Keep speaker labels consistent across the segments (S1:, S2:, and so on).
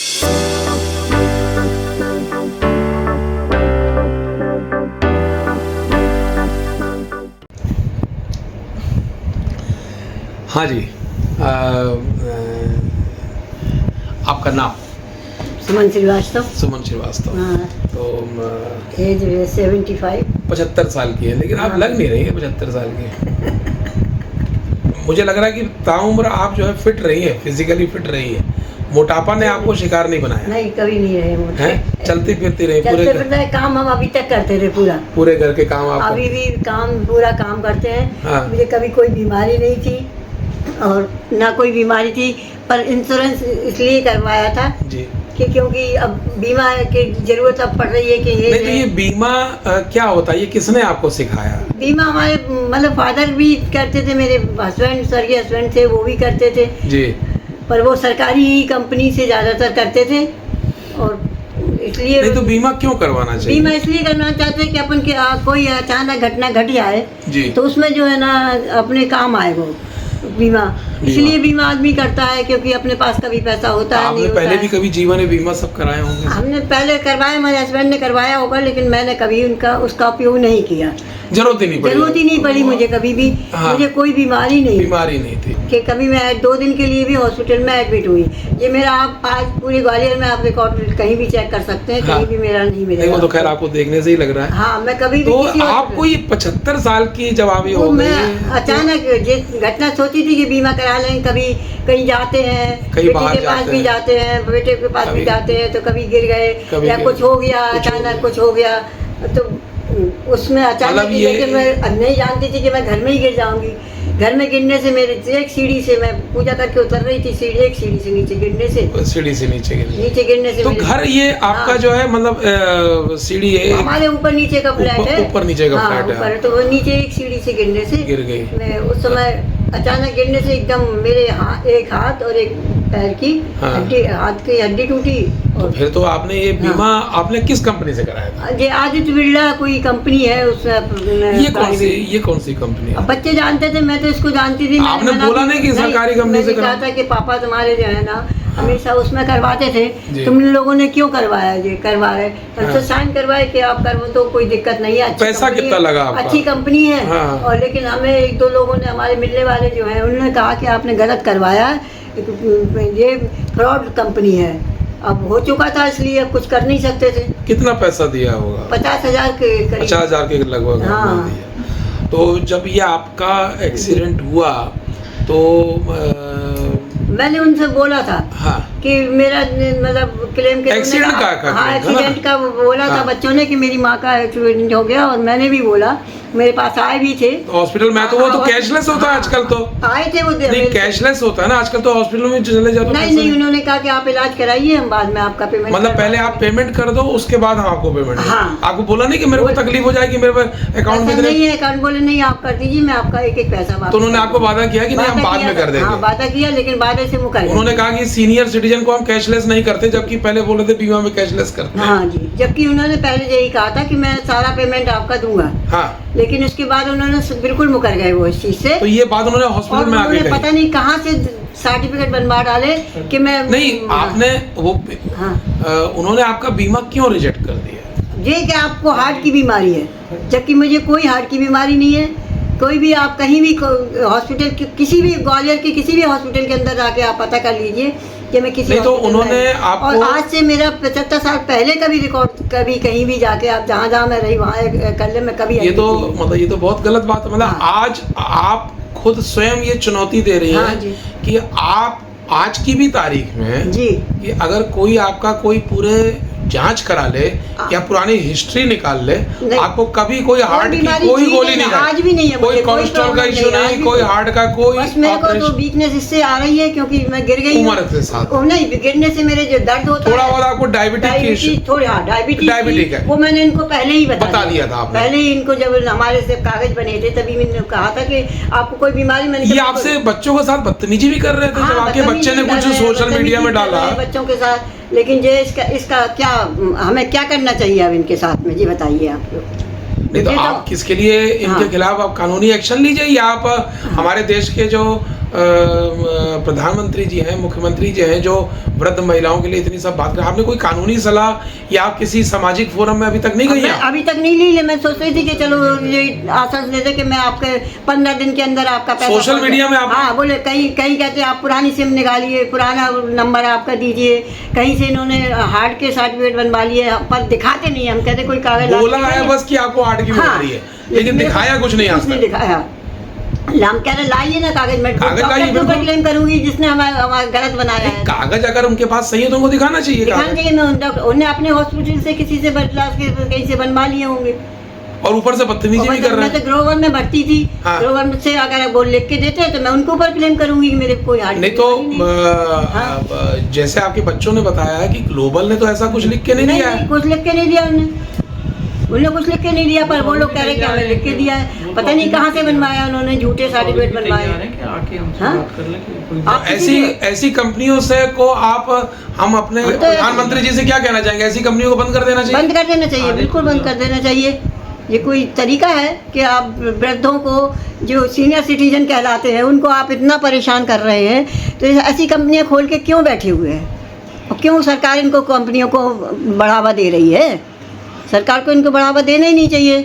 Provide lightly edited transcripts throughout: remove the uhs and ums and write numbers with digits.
S1: हाँ जी, आपका नाम?
S2: सुमन श्रीवास्तव।
S1: सुमन श्रीवास्तव।
S2: हाँ।
S1: तो
S2: एज 75।
S1: 75 साल की है, लेकिन आप लग नहीं रही है 75 साल की। मुझे लग रहा है कि ताउम्र आप जो है फिट रही है, फिजिकली फिट रही है। मोटापा ने आपको शिकार नहीं बनाया?
S2: नहीं, कभी नहीं रहे मोटे।
S1: हैं? चलती फिरती रही पूरे
S2: चलते फिरते काम हम अभी तक करते रहे पूरे
S1: घर के काम आप
S2: अभी भी पूरा काम करते हैं।
S1: हाँ।
S2: मुझे कभी कोई बीमारी नहीं थी और ना कोई बीमारी थी, पर इंश्योरेंस इसलिए करवाया था
S1: जी
S2: कि क्योंकि अब बीमा की जरूरत अब पड़ रही है कि
S1: नहीं, तो ये बीमा क्या होता है, ये किसने आपको सिखाया?
S2: बीमा हमारे मतलब फादर भी करते थे, मेरे हस्बैंड स्वर्गीय हस्बैंड थे, वो भी करते थे
S1: जी।
S2: पर वो सरकारी कंपनी से ज़्यादातर करते थे और इसलिए
S1: नहीं, तो बीमा क्यों करवाना चाहिए?
S2: बीमा इसलिए करना चाहते हैं कि अपन के कोई अचानक घटना घट जाए
S1: जी।
S2: तो उसमें जो है ना अपने काम आए वो बीमा। इसलिए बीमा आदमी करता है क्योंकि अपने पास कभी पैसा होता है
S1: आपने
S2: नहीं
S1: पहले
S2: होता
S1: भी
S2: है।
S1: कभी जीवन में बीमा सब कराए होंगे?
S2: हमने पहले करवाया, मेरे हस्बैंड ने करवाया होगा, लेकिन मैंने कभी उसका उपयोग नहीं किया।
S1: जरूरत ही नहीं पड़ी?
S2: जरूरत ही नहीं पड़ी मुझे कभी भी।
S1: हाँ।
S2: मुझे कोई बीमारी नहीं
S1: थी
S2: कि कभी मैं 2 दिन के लिए भी हॉस्पिटल में एडमिट हुई। ये मेरा आप आज पूरे ग्वालियर में आप रिकॉर्ड कहीं भी चेक कर सकते हैं।
S1: हाँ।
S2: कहीं भी मेरा नहीं मिलेगा।
S1: वो तो खैर आपको देखने से ही लग रहा है।
S2: हाँ, मैं कभी भी
S1: तो
S2: किसी
S1: आपको ये 75 साल की जब आप ये
S2: वो
S1: हो
S2: मैं
S1: गई,
S2: अचानक घटना सोची थी कि बीमा करा लें, कभी कहीं जाते हैं,
S1: कहीं
S2: बेटी
S1: बाहर
S2: के पास
S1: जाते
S2: भी
S1: हैं।
S2: जाते हैं, बेटे के पास भी
S1: कभी-
S2: जाते हैं, तो कभी गिर गए
S1: कभी
S2: या
S1: गिर-
S2: कुछ हो गया,
S1: कुछ हो
S2: अचानक
S1: गया।
S2: कुछ हो गया तो उसमें अचानक
S1: मतलब
S2: ही
S1: ये-
S2: लेकिन मैं नहीं जानती थी कि मैं घर में ही गिर जाऊंगी। घर में गिरने से मेरे एक सीढ़ी से मैं पूजा करके उतर रही थी, एक सीढ़ी से नीचे गिरने से
S1: सीढ़ी से नीचे
S2: गिरने से
S1: तो
S2: मेरे-
S1: घर ये आपका
S2: हाँ।
S1: जो है मतलब सीढ़ी है
S2: हमारे ऊपर नीचे का फ्लैट है।
S1: ऊपर नीचे का
S2: हाँ,
S1: फ्लैट है।
S2: ऊपर तो वो नीचे एक सीढ़ी से गिरने से
S1: गिर गई।
S2: मैं उस समय अचानक गिरने से एकदम मेरे एक हाथ और एक पैर की
S1: हाँ।
S2: हाथ की हड्डी टूटी।
S1: तो
S2: और
S1: फिर तो आपने ये बीमा आपने किस कंपनी से कराया था?
S2: ये आदित्य बिरला कोई कंपनी है
S1: ये कौन सी कंपनी है?
S2: बच्चे जानते थे, मैं तो इसको जानती थी।
S1: आपने बोला नहीं कि सरकारी कंपनी से
S2: कहा था कि पापा तुम्हारे जो है ना हमेशा उसमें करवाते थे,
S1: जी।
S2: तुम लोगों ने क्यों करवाया? ये करवाए
S1: हाँ।
S2: तो साइन करवाए कि आप करवो तो कोई दिक्कत नहीं है। अच्छी
S1: पैसा
S2: कंपनी
S1: कितना
S2: है,
S1: लगा आपका?
S2: अच्छी कंपनी है।
S1: हाँ।
S2: और लेकिन हमें 1-2 लोगों ने, हमारे मिलने वाले जो हैं, उन्होंने कहा कि आपने गलत करवाया, ये फ्रॉड कंपनी है। अब हो चुका था इसलिए अब कुछ कर नहीं सकते थे।
S1: कितना पैसा दिया होगा?
S2: 50,000 के करीब।
S1: 50,000 के लगभग
S2: हाँ।
S1: आपने दिया। तो जब ये आपका एक्सीडेंट हुआ तो
S2: मैंने उनसे बोला था
S1: हाँ
S2: कि मेरा मतलब क्लेम के
S1: एक्सीडेंट का
S2: हाँ,
S1: claim,
S2: एक्सीडेंट का बोला था
S1: हाँ।
S2: बच्चों ने कि मेरी माँ का एक्सीडेंट हो गया, और मैंने भी बोला, मेरे पास आए भी थे
S1: हॉस्पिटल में। तो वो तो
S2: हाँ,
S1: कैशलेस होता है
S2: हाँ,
S1: आजकल। तो
S2: आए थे वो
S1: नहीं, कैशलेस होता है ना आजकल तो हॉस्पिटल में चले जाओ तो
S2: नहीं
S1: पैसा
S2: नहीं, उन्होंने कहा कि आप इलाज कराइए, हम बाद में आपका पेमेंट
S1: मतलब पहले आप पेमेंट कर दो, उसके बाद हम आपको पेमेंट देंगे।
S2: हाँ।
S1: आपको बोला नहीं कि मेरे को तकलीफ हो जाएगी, मेरे अकाउंट में
S2: ऐसा
S1: इतने-
S2: नहीं है। अकाउंट बोले नहीं, आप कर दीजिए, मैं आपका एक पैसा वापस
S1: तो उन्होंने
S2: कर
S1: आपको वादा किया कि नहीं हम
S2: वादा
S1: बाद
S2: किया
S1: में कर
S2: था। हाँ,
S1: देंगे?
S2: वादा किया, लेकिन बाद से मुकर गए।
S1: उन्होंने कहा कि सीनियर सिटीजन को हम कैशलेस नहीं करते, जबकि पहले बोले थे बीमा में कैशलेस करते हैं।
S2: हाँ जी, जबकि उन्होंने पहले यही कहा था कि मैं सारा पेमेंट आपका दूंगा,
S1: हाँ।
S2: लेकिन उसके बाद उन्होंने बिल्कुल मुकर गए वो इस चीज से।
S1: तो ये बात उन्होंने
S2: और
S1: हॉस्पिटल में आके
S2: उन्होंने पता
S1: कही?
S2: नहीं कहाँ से सर्टिफिकेट बनवा डाले कि मैं
S1: नहीं, आपने वो
S2: हाँ,
S1: उन्होंने आपका बीमा क्यों रिजेक्ट कर दिया?
S2: ये कि आपको हार्ट की बीमारी है, जबकि मुझे कोई हार्ट की बीमारी नहीं है। कोई भी आप कहीं भी हॉस्पिटल किसी भी ग्वालियर के किसी भी हॉस्पिटल के अंदर जाके आप पता कर लीजिए कि मैं किसी
S1: नहीं तो
S2: हॉस्पिटल में
S1: उन्होंने
S2: आई।
S1: आपको-
S2: और आज से मेरा 75 साल पहले का भी रिकॉर्ड, कभी कहीं भी जाके आप जहाँ जहाँ मैं रही वहाँ कर ले, मैं कभी
S1: ये तो मतलब ये तो बहुत गलत बात है। मतलब
S2: हाँ।
S1: आज आप खुद स्वयं ये चुनौती दे रही
S2: हाँ
S1: हैं
S2: जी।
S1: कि आप आज की भी तारीख में
S2: जी
S1: कि अगर कोई आपका कोई पूरे जांच करा ले या पुरानी हिस्ट्री निकाल ले,
S2: नहीं।
S1: आपको कभी कोई हार्ट की
S2: बीमारी
S1: कोई
S2: थी
S1: गोली
S2: नहीं,
S1: नहीं
S2: आज
S1: खाई,
S2: भी नहीं है
S1: कोई
S2: मुझे, कोई
S1: कोलेस्ट्रॉल का
S2: प्रॉब्लम
S1: इशू
S2: नहीं, आज
S1: नहीं,
S2: भी
S1: कोई
S2: नहीं।
S1: हार्ट का कोई
S2: बस मेरे को तो
S1: ऑपरेशन।
S2: वीकनेस इससे आ रही है क्योंकि मैं गिर गई हूँ।
S1: उम्र के साथ
S2: ओ, नहीं, गिरने से मेरे जो दर्द होता
S1: थोड़ा
S2: है,
S1: बहुत आपको डायबिटिक की इशू,
S2: डायबिटीज थोड़ी, हाँ डायबिटीज
S1: डायबिटिक है।
S2: वो मैंने इनको पहले ही
S1: बता दिया था आपने।
S2: पहले ही इनको जब हमारे से कागज बने थे तभी मैंने कहा था कि आपको कोई बीमारी, मैंने
S1: ये
S2: कहा
S1: आपसे बच्चों के साथ बदतमीजी भी कर रहे थे
S2: हाँ,
S1: जब आपके
S2: बदतमीजी
S1: बच्चे ने
S2: कर
S1: कुछ
S2: रहे हैं,
S1: सोशल मीडिया में
S2: बदतमीजी कर
S1: डाला?
S2: रहे हैं बच्चों के साथ। लेकिन ये इसका क्या, हमें क्या करना चाहिए अब इनके साथ में, ये बताइए आप लोग।
S1: नहीं तो
S2: मुझे
S1: आप किसके लिए इनके
S2: हाँ।
S1: खिलाफ आप कानूनी एक्शन लीजिए, या आप हमारे देश के जो प्रधानमंत्री जी हैं, मुख्यमंत्री जी हैं, जो वृद्ध महिलाओं के लिए इतनी सब बात कर, आपने कोई कानूनी सलाह या आप किसी सामाजिक फोरम में अभी तक नहीं गई हैं?
S2: अभी तक नहीं ली। मैं सोच रही थी कि चलो ये आश्वासन दे दे कि मैं आपके 15 दिन के अंदर आपका पैसा
S1: सोशल मीडिया में आप,
S2: हाँ बोले, कहीं कहीं कहते आप पुरानी सिम निकालिए, पुराना नंबर आपका दीजिए, कहीं से इन्होंने हार्ट के सर्टिफिकेट बनवा लिए, पर दिखाते नहीं। हम कहते कोई कागज
S1: बोला है बस कि आपको हार्ट की बीमारी है, लेकिन दिखाया कुछ नहीं, आज तक
S2: दिखाया। हम कह रहे लाइए ना कागज, मैं
S1: लाइए,
S2: डॉक्टर पर क्लेम करूंगी जिसने हमारा गलत बनाया है।
S1: कागज अगर उनके पास सही है तो उनको दिखाना चाहिए।
S2: दिखाना चाहिए। मैं उन्हें अपने हॉस्पिटल से किसी से कहीं से बनवा लिए होंगे,
S1: और ऊपर से बदतमीजी भी कर रहे हैं।
S2: मैं तो ग्रोवर में भर्ती थी,
S1: हाँ।
S2: ग्रोवर से अगर वो लिख के देते हैं तो मैं उनके ऊपर क्लेम करूंगी कि मेरे कोई हार्ट
S1: नहीं तो
S2: हाँ।
S1: जैसे आपके बच्चों ने बताया है कि ग्लोबल ने तो ऐसा कुछ लिख के नहीं दिया है।
S2: कुछ लिख के नहीं दिया उन्होंने कुछ लिख के नहीं दिया, पर वो लोग कह रहे कि हमें लिख के दिया है। पता नहीं कहाँ से बनवाया उन्होंने, झूठे सर्टिफिकेट बनवाए।
S1: ऐसी कंपनियों से को आप, हम अपने प्रधानमंत्री जी से क्या कहना चाहेंगे? ऐसी कंपनियों को बंद कर देना चाहिए।
S2: बंद कर देना चाहिए, बिल्कुल बंद कर देना चाहिए। ये कोई तरीका है कि आप वृद्धों को, जो सीनियर सिटीजन कहलाते हैं, उनको आप इतना परेशान कर रहे हैं? तो ऐसी कंपनियां खोल के क्यों बैठे हुए हैं, और क्यों सरकार इनको कंपनियों को बढ़ावा दे रही है? सरकार को इनको बढ़ावा देना ही नहीं चाहिए।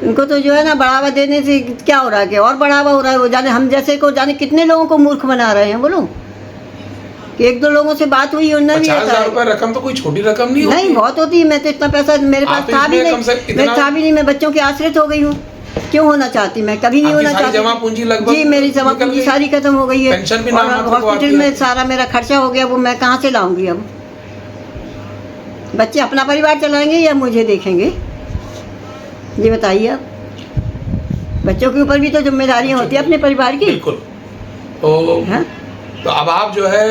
S2: इनको तो जो है ना, बढ़ावा देने से क्या हो रहा है कि और बढ़ावा हो रहा है। वो जाने हम जैसे को जाने कितने लोगों को मूर्ख बना रहे हैं। बोलो कि 1-2 लोगों से बात हुई, उन्होंने भी
S1: 50,000 रुपए रकम तो कोई छोटी रकम नहीं होती।
S2: नहीं, बहुत होती है। मैं तो इतना पैसा मेरे पास था भी नहीं, मैं बच्चों की आश्रित हो गई हूँ। क्यों होना चाहती? मैं कभी नहीं होना चाहती।
S1: जमा पूंजी लगभग
S2: जी, मेरी जमा पूंजी सारी खत्म हो गई है।
S1: पेंशन भी
S2: हॉस्पिटल में सारा मेरा खर्चा हो गया, वो मैं कहाँ से लाऊंगी? अब बच्चे अपना परिवार चलाएंगे या मुझे देखेंगे? ये बताइए आप। बच्चों के ऊपर भी तो जिम्मेदारियां होती है अपने परिवार की।
S1: बिल्कुल। तो अब आप जो है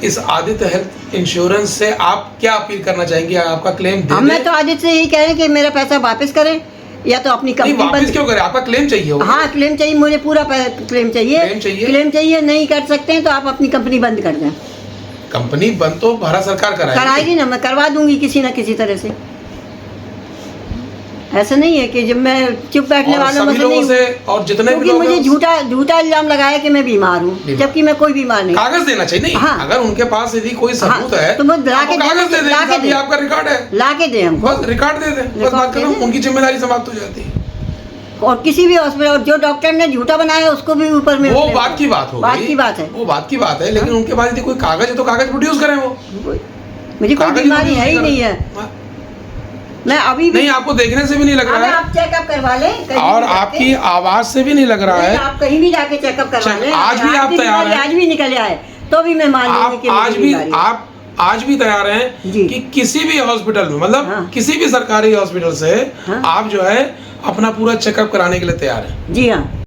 S1: इस आदित्य हेल्थ इंश्योरेंस से आप क्या अपील करना चाहेंगे? आपका क्लेम दे
S2: मैं तो आदित्य से यही कह रहे हैं कि मेरा पैसा वापस करें, या तो अपनी कंपनी
S1: वापस क्यों करें? आपका क्लेम चाहिए होगा।
S2: हाँ, क्लेम चाहिए मुझे, पूरा क्लेम चाहिए। नहीं कर सकते हैं तो आप अपनी कंपनी बंद कर दें।
S1: कंपनी बंद तो भारत सरकार
S2: कराएगी ना, मैं करवा दूंगी किसी ना किसी तरह से। ऐसा नहीं है कि जब मैं चुप बैठने वालों में से नहीं हूँ।
S1: और जितने भी लोग
S2: मुझे झूठा इल्जाम लगाया कि मैं बीमार हूँ, जबकि मैं कोई बीमार नहीं।
S1: कागज देना चाहिए। नहीं,
S2: हाँ।
S1: अगर उनके पास यदि कोई सबूत है
S2: तो वो
S1: कागज दे दें, आपका रिकॉर्ड है,
S2: ला के दे, हम
S1: बस रिकॉर्ड दे दें, बस बात करो, उनकी जिम्मेदारी समाप्त हो जाती है।
S2: और किसी भी हॉस्पिटल, और जो डॉक्टर ने झूठा बनाया उसको भी ऊपर में,
S1: वो बात की बात हो गई,
S2: बात की बात है,
S1: वो बात की बात है। लेकिन उनके पास यदि कोई कागज है तो कागज प्रोड्यूस करें। वो
S2: मुझे कोई बीमारी है ही नहीं है। मैं अभी भी
S1: नहीं, आपको देखने से भी नहीं लग रहा है।
S2: आप चेकअप करवा लें,
S1: और आपकी आवाज से भी नहीं लग रहा है।
S2: आप कहीं भी जाके चेकअप करवा लें।
S1: आज भी आप तैयार हैं?
S2: आज भी निकल आए तो भी मैं मान लूंगी कि
S1: आप आज भी तैयार हैं कि किसी भी हॉस्पिटल में, मतलब किसी भी सरकारी हॉस्पिटल से आप जो है अपना पूरा चेकअप कराने के लिए तैयार हैं?
S2: जी हाँ।